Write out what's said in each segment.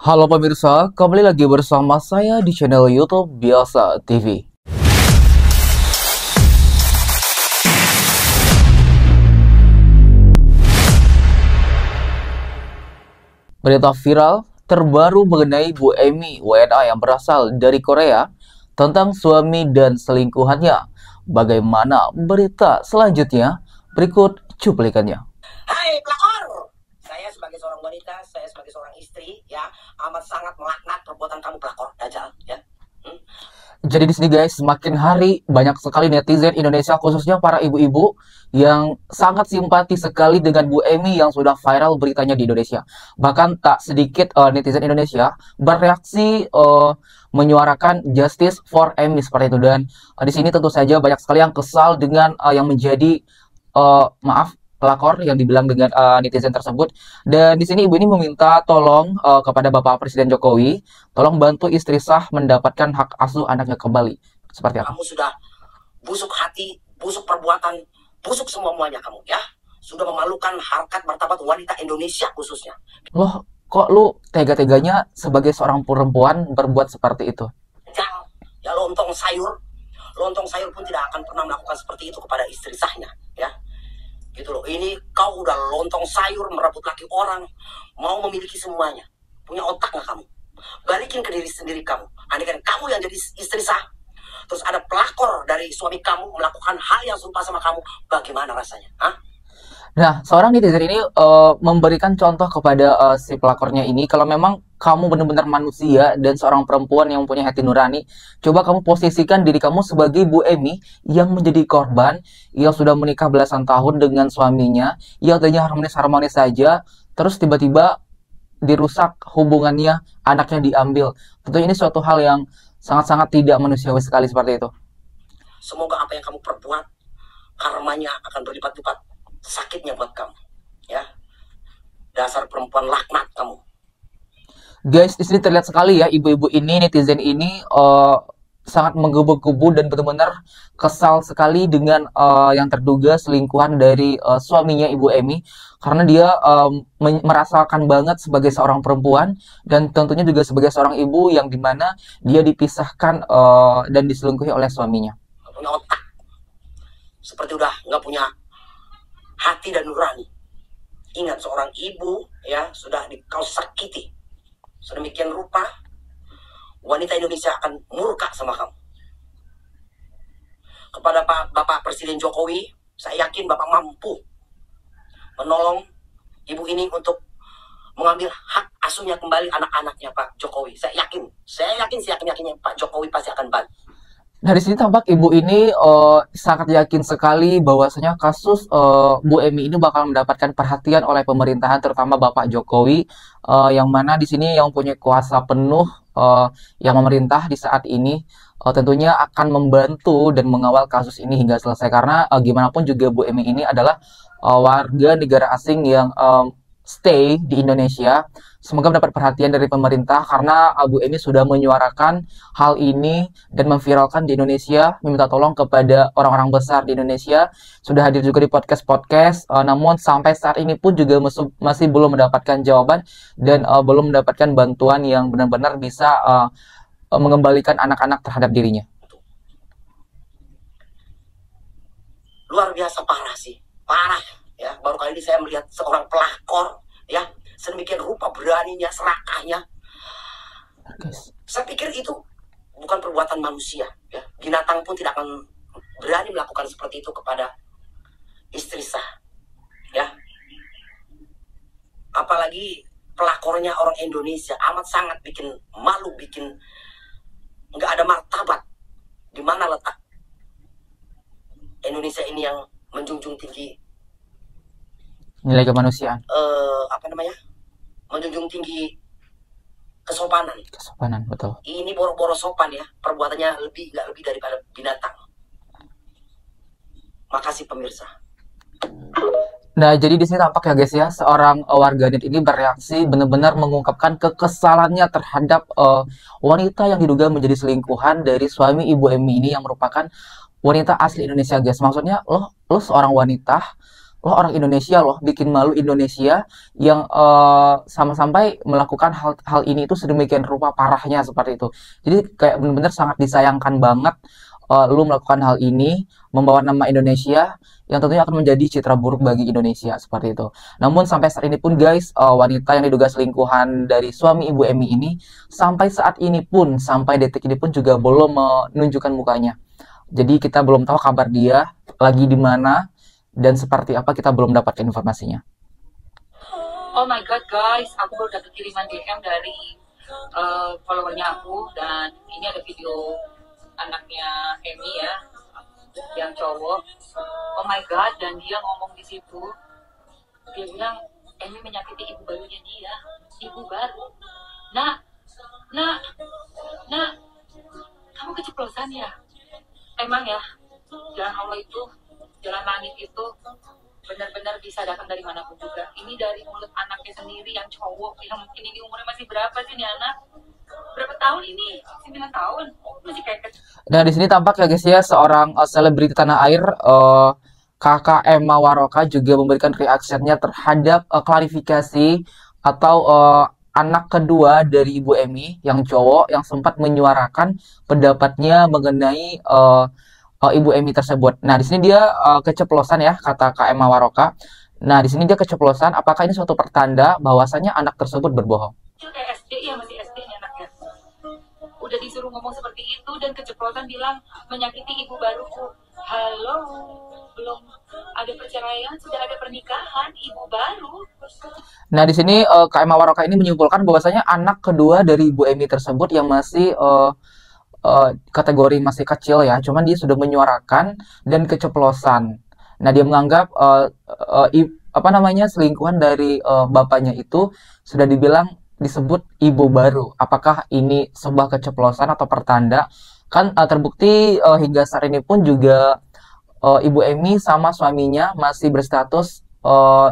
Halo pemirsa, kembali lagi bersama saya di channel YouTube Biasa TV. Berita viral terbaru mengenai Bu Emi WNA yang berasal dari Korea tentang suami dan selingkuhannya. Bagaimana berita selanjutnya? Berikut cuplikannya. Hai pelakor, saya sebagai seorang wanita, saya sebagai seorang istri, ya amat sangat melaknat perbuatan kamu pelakor, dajal, ya. Jadi di sini guys, semakin hari banyak sekali netizen Indonesia khususnya para ibu-ibu yang sangat simpati sekali dengan Bu Emi yang sudah viral beritanya di Indonesia. Bahkan tak sedikit netizen Indonesia bereaksi menyuarakan justice for Emi seperti itu. Dan di sini tentu saja banyak sekali yang kesal dengan yang menjadi pelakor yang dibilang dengan netizen tersebut. Dan di sini ibu ini meminta tolong kepada Bapak Presiden Jokowi, tolong bantu istri sah mendapatkan hak asuh anaknya kembali. Seperti apa? Kamu sudah busuk hati, busuk perbuatan, busuk semuanya kamu, ya. Sudah memalukan harkat martabat wanita Indonesia khususnya. Loh, kok lu tega-teganya sebagai seorang perempuan berbuat seperti itu? Ya lontong sayur pun tidak akan pernah melakukan seperti itu kepada istri sahnya, ya. Gitu loh, ini kau udah lontong sayur merebut laki orang, mau memiliki semuanya. Punya otak nggak kamu? Balikin ke diri sendiri kamu. Andai kan kamu yang jadi istri sah, terus ada pelakor dari suami kamu melakukan hal yang serupa sama kamu, bagaimana rasanya? Hah? Nah, seorang netizen ini memberikan contoh kepada si pelakornya ini, kalau memang kamu benar-benar manusia dan seorang perempuan yang mempunyai hati nurani, coba kamu posisikan diri kamu sebagai Bu Emi yang menjadi korban, yang sudah menikah belasan tahun dengan suaminya, yang tadinya harmonis-harmonis saja, terus tiba-tiba dirusak hubungannya, anaknya diambil. Tentunya ini suatu hal yang sangat-sangat tidak manusiawi sekali seperti itu. Semoga apa yang kamu perbuat, karmanya akan berlipat-lipat sakitnya buat kamu, ya. Dasar perempuan laknat kamu. Guys, di sini terlihat sekali ya ibu-ibu ini, netizen ini sangat menggebu-gebu dan benar-benar kesal sekali dengan yang terduga selingkuhan dari suaminya Ibu Emi, karena dia merasakan banget sebagai seorang perempuan dan tentunya juga sebagai seorang ibu yang dimana dia dipisahkan dan diselingkuhi oleh suaminya. Gak punya otak, seperti udah nggak punya hati dan nurani. Ingat, seorang ibu ya sudah kau sakiti sedemikian rupa, wanita Indonesia akan murka sama kamu. Kepada Bapak Presiden Jokowi, saya yakin Bapak mampu menolong ibu ini untuk mengambil hak asuhnya kembali anak-anaknya Pak Jokowi. Saya yakin seyakin-yakinnya Pak Jokowi pasti akan bantu. Nah, di sini tampak ibu ini sangat yakin sekali bahwasanya kasus Bu Emi ini bakal mendapatkan perhatian oleh pemerintahan, terutama Bapak Jokowi, yang mana di sini yang punya kuasa penuh yang memerintah di saat ini tentunya akan membantu dan mengawal kasus ini hingga selesai, karena gimana pun juga Bu Emi ini adalah warga negara asing yang stay di Indonesia. Semoga mendapat perhatian dari pemerintah karena Bu Emi sudah menyuarakan hal ini dan memviralkan di Indonesia, meminta tolong kepada orang-orang besar di Indonesia. Sudah hadir juga di podcast-podcast, namun sampai saat ini pun juga masih belum mendapatkan jawaban dan belum mendapatkan bantuan yang benar-benar bisa mengembalikan anak-anak terhadap dirinya. Luar biasa parah sih, parah ya. Baru kali ini saya melihat seorang pelakor ya, sedemikian rupa beraninya, serakahnya. Saya pikir itu bukan perbuatan manusia, ya. Binatang pun tidak akan berani melakukan seperti itu kepada istri sah, ya. Apalagi pelakornya orang Indonesia, amat sangat bikin malu, bikin nggak ada martabat. Di mana letak Indonesia ini yang menjunjung tinggi Nilai kemanusiaan, menjunjung tinggi kesopanan. kesopanan, betul. Ini boro-boro sopan ya, perbuatannya nggak lebih daripada binatang. Makasih pemirsa. Nah, jadi di sini tampak ya guys ya, seorang warganet ini bereaksi benar-benar mengungkapkan kekesalannya terhadap wanita yang diduga menjadi selingkuhan dari suami Ibu Emi ini yang merupakan wanita asli Indonesia guys. Maksudnya lo seorang wanita loh orang Indonesia loh, bikin malu Indonesia yang sampai melakukan hal ini itu sedemikian rupa parahnya seperti itu. Jadi kayak benar-benar sangat disayangkan banget lu melakukan hal ini, membawa nama Indonesia yang tentunya akan menjadi citra buruk bagi Indonesia seperti itu. Namun sampai saat ini pun guys, wanita yang diduga selingkuhan dari suami Ibu Emi ini sampai saat ini pun, sampai detik ini pun juga belum menunjukkan mukanya. Jadi kita belum tahu kabar dia lagi di mana dan seperti apa, kita belum dapatkan informasinya. Oh my god guys, aku baru dapat kiriman DM dari followernya aku, dan ini ada video anaknya Emi ya, yang cowok. Oh my god, dan dia ngomong di situ, dia bilang Emi menyakiti ibu barunya dia, ibu baru. Nah, kamu keceplosan ya? Emang ya, jalan Allah itu, jalan langit itu benar-benar bisa datang dari manapun juga. Ini dari mulut anaknya sendiri yang cowok, yang mungkin ini umurnya masih berapa sih nih anak? Berapa tahun ini? 9 tahun? Masih kayak kecil. Nah, di sini tampak ya guys ya, seorang selebriti tanah air, Kakak Emma Waroka juga memberikan reaksinya terhadap klarifikasi atau anak kedua dari Ibu Emi yang cowok yang sempat menyuarakan pendapatnya mengenai Ibu Emi tersebut. Nah, di sini dia keceplosan ya, kata Kak Emma Waroka. Nah, di sini dia keceplosan, apakah ini suatu pertanda bahwasanya anak tersebut berbohong? Kayak SD ya, masih SD nih anaknya. Udah disuruh ngomong seperti itu dan keceplosan bilang menyakiti ibu baruku. Halo, belum ada perceraian, sudah ada pernikahan, ibu baru. Nah, di sini Kak Emma Waroka ini menyimpulkan bahwasanya anak kedua dari Ibu Emi tersebut yang masih kategori masih kecil ya, cuman dia sudah menyuarakan dan keceplosan. Nah, dia menganggap selingkuhan dari bapaknya itu sudah dibilang disebut ibu baru. Apakah ini sebuah keceplosan atau pertanda? Kan terbukti hingga saat ini pun juga Ibu Emi sama suaminya masih berstatus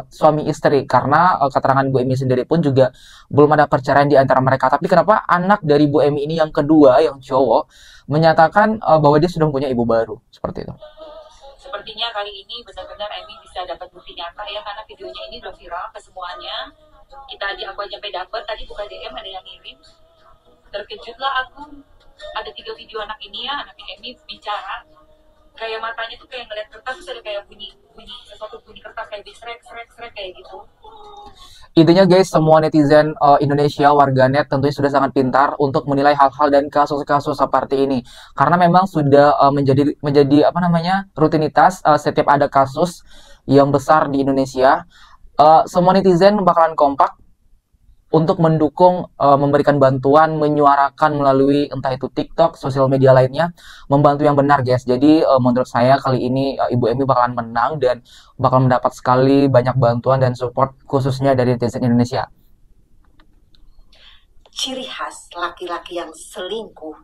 suami istri, karena keterangan Bu Emi sendiri pun juga belum ada perceraian di antara mereka. Tapi kenapa anak dari Bu Emi ini yang kedua, yang cowok, menyatakan bahwa dia sudah punya ibu baru seperti itu? Sepertinya kali ini benar-benar Emi bisa dapat bukti nyata ya, karena videonya ini udah viral ke semuanya. Aku aja sampai dapat, tadi buka DM ada yang ngirim. Terkejutlah aku, ada 3 video anak ini ya, anaknya Emi bicara. Kayak matanya tuh kayak ngeliat kertas, terus ada kayak bunyi kertas kayak di srek kayak gitu. Intinya guys, semua netizen Indonesia, warganet tentunya sudah sangat pintar untuk menilai hal-hal dan kasus-kasus seperti ini. Karena memang sudah menjadi rutinitas setiap ada kasus yang besar di Indonesia, semua netizen bakalan kompak untuk mendukung, memberikan bantuan, menyuarakan melalui entah itu TikTok, sosial media lainnya, membantu yang benar guys. Jadi menurut saya kali ini Ibu Emi bakalan menang dan bakal mendapat sekali banyak bantuan dan support khususnya dari netizen Indonesia. Ciri khas laki-laki yang selingkuh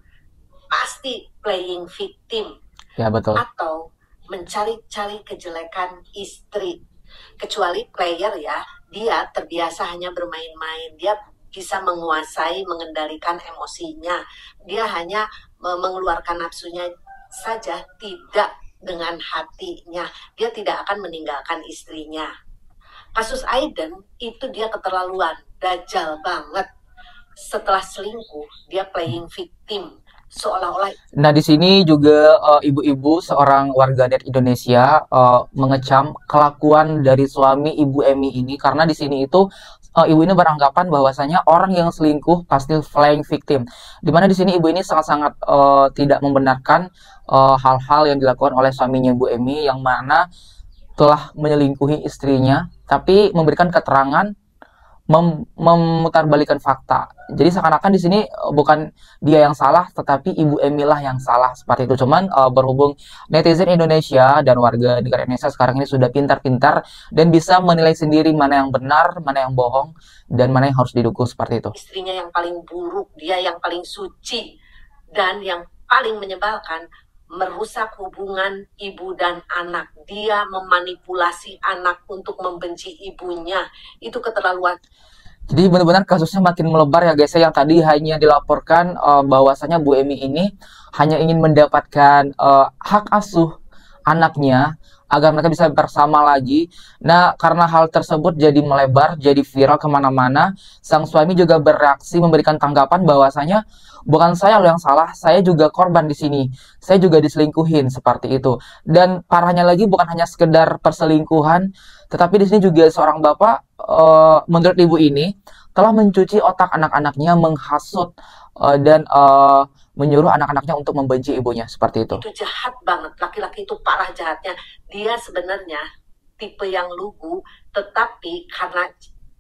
pasti playing victim. Ya betul. Atau mencari-cari kejelekan istri. Kecuali player ya, dia terbiasa hanya bermain-main, dia bisa menguasai, mengendalikan emosinya, dia hanya mengeluarkan nafsunya saja, tidak dengan hatinya, dia tidak akan meninggalkan istrinya. Kasus Aiden itu dia keterlaluan, dajal banget. Setelah selingkuh, dia playing victim, seolah-olah. Nah, di sini juga ibu-ibu seorang warganet Indonesia mengecam kelakuan dari suami Ibu Emi ini, karena di sini itu ibu ini beranggapan bahwasanya orang yang selingkuh pasti playing victim. Dimana di sini ibu ini sangat-sangat tidak membenarkan hal-hal yang dilakukan oleh suaminya Ibu Emi yang mana telah menyelingkuhi istrinya, tapi memberikan keterangan memutarbalikan fakta. Jadi seakan-akan di sini bukan dia yang salah, tetapi Ibu Emi lah yang salah seperti itu. Cuman berhubung netizen Indonesia dan warga negara Indonesia sekarang ini sudah pintar-pintar dan bisa menilai sendiri mana yang benar, mana yang bohong, dan mana yang harus didukung seperti itu. Istrinya yang paling buruk, dia yang paling suci, dan yang paling menyebalkan, merusak hubungan ibu dan anak. Dia memanipulasi anak untuk membenci ibunya. Itu keterlaluan. Jadi benar-benar kasusnya makin melebar ya guys. Yang tadi hanya dilaporkan bahwasanya Bu Emi ini hanya ingin mendapatkan hak asuh anaknya agar mereka bisa bersama lagi. Nah, karena hal tersebut jadi melebar, jadi viral kemana-mana, sang suami juga bereaksi memberikan tanggapan bahwasanya bukan saya loh yang salah, saya juga korban di sini. Saya juga diselingkuhin seperti itu. Dan parahnya lagi bukan hanya sekedar perselingkuhan, tetapi di sini juga seorang bapak, menurut ibu ini, telah mencuci otak anak-anaknya, menghasut dan menyuruh anak-anaknya untuk membenci ibunya seperti itu. Itu jahat banget, laki-laki itu parah jahatnya. Dia sebenarnya tipe yang lugu, tetapi karena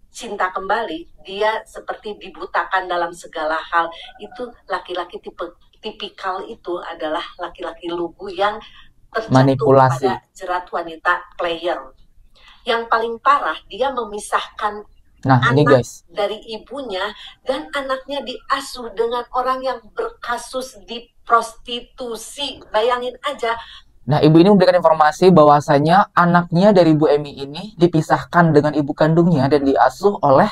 cinta kembali, dia seperti dibutakan dalam segala hal. Itu laki-laki tipikal itu adalah laki-laki lugu yang terjatuh Manipulasi. pada jerat wanita player. Yang paling parah, dia memisahkan Nah, ini anak guys. dari ibunya, dan anaknya diasuh dengan orang yang berkasus di prostitusi. Bayangin aja. Nah, ibu ini memberikan informasi bahwasanya anaknya dari Bu Emi ini dipisahkan dengan ibu kandungnya dan diasuh oleh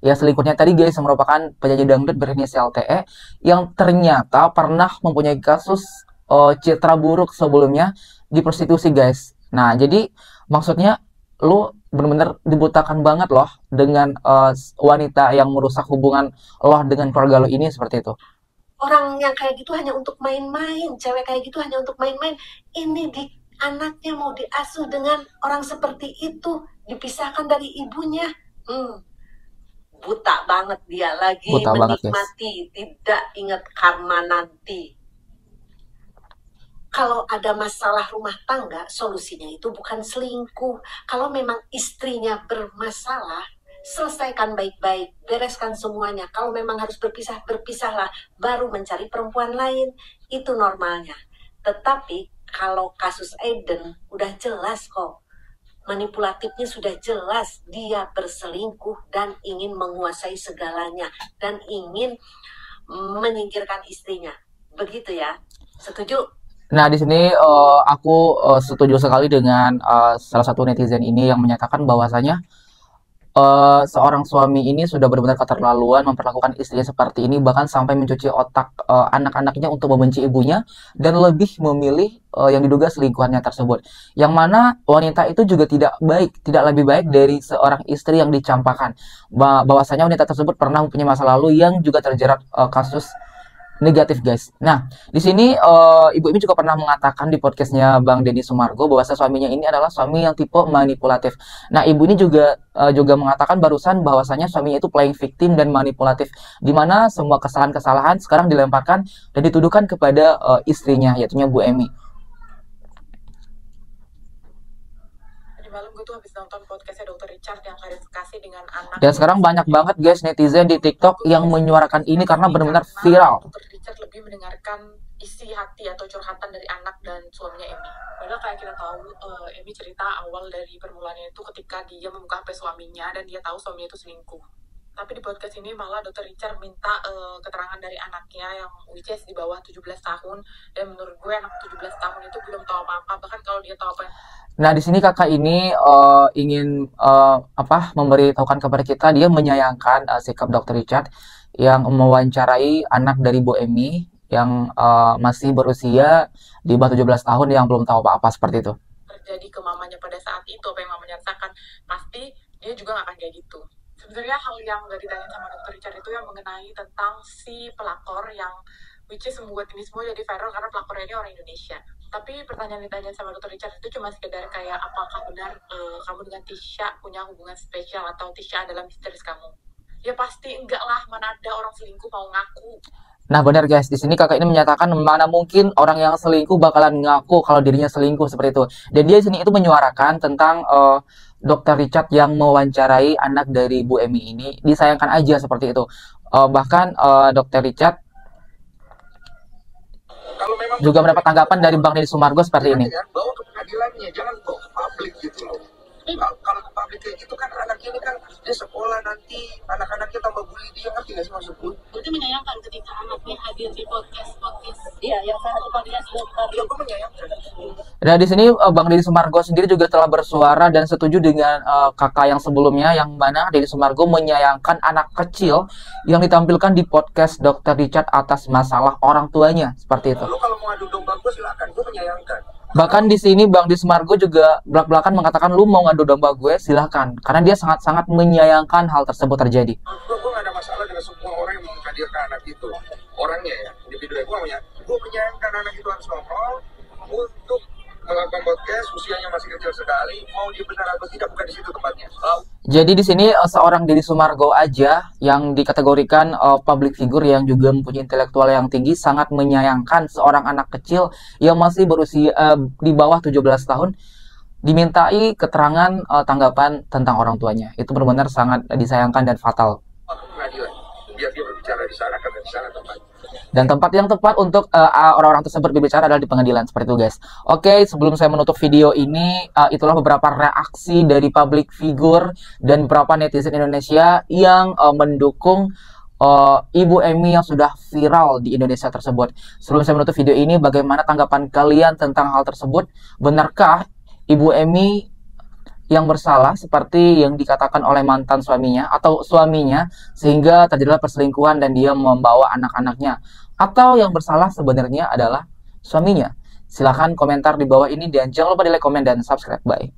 ya selingkuhnya tadi guys, yang merupakan penyanyi dangdut berinisial TE yang ternyata pernah mempunyai kasus citra buruk sebelumnya di prostitusi guys. Nah, jadi maksudnya lu bener-bener dibutakan banget loh dengan wanita yang merusak hubungan lo dengan keluarga lo ini seperti itu. Orang yang kayak gitu hanya untuk main-main, cewek kayak gitu hanya untuk main-main. Ini anaknya mau diasuh dengan orang seperti itu, dipisahkan dari ibunya. Buta banget dia, lagi Buta banget, guys. menikmati, tidak ingat karma nanti. Kalau ada masalah rumah tangga, solusinya itu bukan selingkuh. Kalau memang istrinya bermasalah, selesaikan baik-baik, bereskan semuanya. Kalau memang harus berpisah, berpisahlah, baru mencari perempuan lain. Itu normalnya. Tetapi kalau kasus Eden udah jelas kok, manipulatifnya sudah jelas, dia berselingkuh dan ingin menguasai segalanya dan ingin menyingkirkan istrinya. Begitu ya, setuju? Nah, di sini aku setuju sekali dengan salah satu netizen ini yang menyatakan bahwasanya seorang suami ini sudah benar-benar keterlaluan memperlakukan istrinya seperti ini, bahkan sampai mencuci otak anak-anaknya untuk membenci ibunya dan lebih memilih yang diduga selingkuhannya tersebut. Yang mana wanita itu juga tidak baik, tidak lebih baik dari seorang istri yang dicampakkan. Bahwasanya wanita tersebut pernah mempunyai masa lalu yang juga terjerat kasus negatif guys. Nah, di sini ibu ini juga pernah mengatakan di podcastnya Bang Deddy Sumargo bahwa suaminya ini adalah suami yang tipe manipulatif. Nah, ibu ini juga mengatakan barusan bahwasanya suaminya itu playing victim dan manipulatif, di mana semua kesalahan-kesalahan sekarang dilemparkan dan dituduhkan kepada istrinya, yaitu Bu Emi. Malam gue tuh habis nonton podcastnya Dr. Richard yang klarifikasi dengan anak. Dan sekarang banyak banget guys netizen di TikTok yang menyuarakan ini karena benar-benar viral. Dr. Richard lebih mendengarkan isi hati atau curhatan dari anak dan suaminya Emi. Padahal kayak kita tahu, Emi cerita awal dari permulaannya itu ketika dia membuka HP suaminya dan dia tahu suaminya itu selingkuh. Tapi di podcast ini malah Dr. Richard minta keterangan dari anaknya yang which is di bawah 17 tahun. Dan menurut gue anak 17 tahun itu belum tahu apa-apa. Bahkan kalau dia tahu apa. Nah, di sini kakak ini ingin memberitahukan kepada kita, dia menyayangkan sikap Dr. Richard yang mewawancarai anak dari Bu Emi yang masih berusia di bawah 17 tahun yang belum tahu apa-apa seperti itu. Terjadi ke mamanya pada saat itu, apa yang mamanya rasakan, pasti dia juga gak akan kayak gitu. Sebenarnya hal yang gak ditanya sama Dr. Richard itu yang mengenai tentang si pelakor yang which is membuat ini semua jadi viral karena pelakornya ini orang Indonesia. Tapi pertanyaan ditanya sama Dr. Richard itu cuma sekedar kayak apakah benar kamu dengan Tisha punya hubungan spesial atau Tisha adalah misteris kamu? Ya pasti enggak lah, mana ada orang selingkuh mau ngaku. Nah benar guys, di sini kakak ini menyatakan mana mungkin orang yang selingkuh bakalan ngaku kalau dirinya selingkuh seperti itu. Dan dia di sini itu menyuarakan tentang Dr. Richard yang mewawancarai anak dari Bu Emi ini, disayangkan aja seperti itu. Bahkan Dr. Richard juga mendapat tanggapan dari Bang Deddy Sumargo seperti ini. Bawa ke pengadilannya, jangan bawa ke publik gitu loh. Kalau ke publik kayak gitu kan anak ini kan dia sekolah nanti anak-anaknya tambah bully dia, ngerti nggak sih maksudku? Berarti menyayangkan ketika anaknya hadir di podcast. Iya, yang salah satu podcast dokter. Iya, gue menyayangkan. Nah di sini Bang Deddy Sumargo sendiri juga telah bersuara dan setuju dengan kakak yang sebelumnya, yang mana Deddy Sumargo menyayangkan anak kecil yang ditampilkan di podcast Dr. Richard atas masalah orang tuanya seperti itu. Lo kalau mau adu domba gue silakan, gue menyayangkan. Bahkan di sini Bang Dismargo juga belak-belakan mengatakan lu mau ngadu domba gue silahkan, karena dia sangat-sangat menyayangkan hal tersebut terjadi. Gue gak ada masalah dengan semua orang yang menghadirkan anak itu, orangnya ya, individu. Gue menyayangkan anak itu harus nongol untuk melakukan podcast, usianya masih kecil sekali, mau dia benar atau tidak bukan di situ tempatnya. Jadi di sini seorang Deddy Sumargo aja yang dikategorikan public figure yang juga mempunyai intelektual yang tinggi sangat menyayangkan seorang anak kecil yang masih berusia di bawah 17 tahun dimintai keterangan tanggapan tentang orang tuanya. Itu benar-benar sangat disayangkan dan fatal. Pengadilan, biar dia berbicara di sana karena di sana tempatnya. Dan tempat yang tepat untuk orang-orang tersebut berbicara adalah di pengadilan, seperti itu guys. Oke, sebelum saya menutup video ini, itulah beberapa reaksi dari public figure dan beberapa netizen Indonesia yang mendukung Ibu Emmy yang sudah viral di Indonesia tersebut. Sebelum saya menutup video ini, bagaimana tanggapan kalian tentang hal tersebut? Benarkah Ibu Emmy yang bersalah seperti yang dikatakan oleh mantan suaminya atau suaminya sehingga terjadilah perselingkuhan dan dia membawa anak-anaknya, atau yang bersalah sebenarnya adalah suaminya? Silahkan komentar di bawah ini dan jangan lupa di like, komen, dan subscribe. Bye.